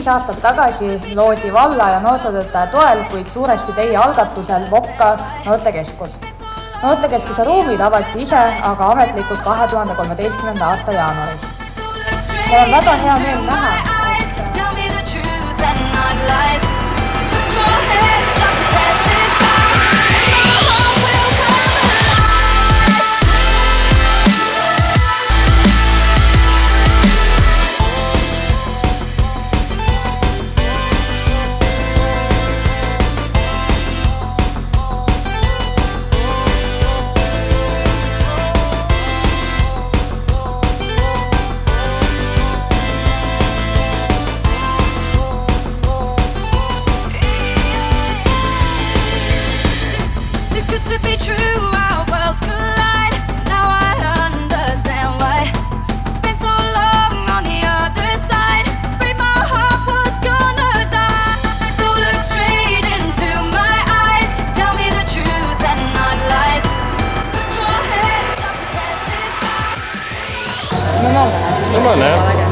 aastat tagasi loodi valla- ja noorsootöötaja toel, kuid suuresti teie algatusel Vokka noortekeskus. Noortekeskuse ruumid avati ise, aga ametlikult 2013. aasta jaanuaris. Mul on väga hea meel näha, to be true, our worlds collide. Now I understand why it's been so long on the other side. Afraid my heart was gonna die. So look straight into my eyes. Tell me the truth and not lies. Put your hands up and testify. no ma näen. No ma näen.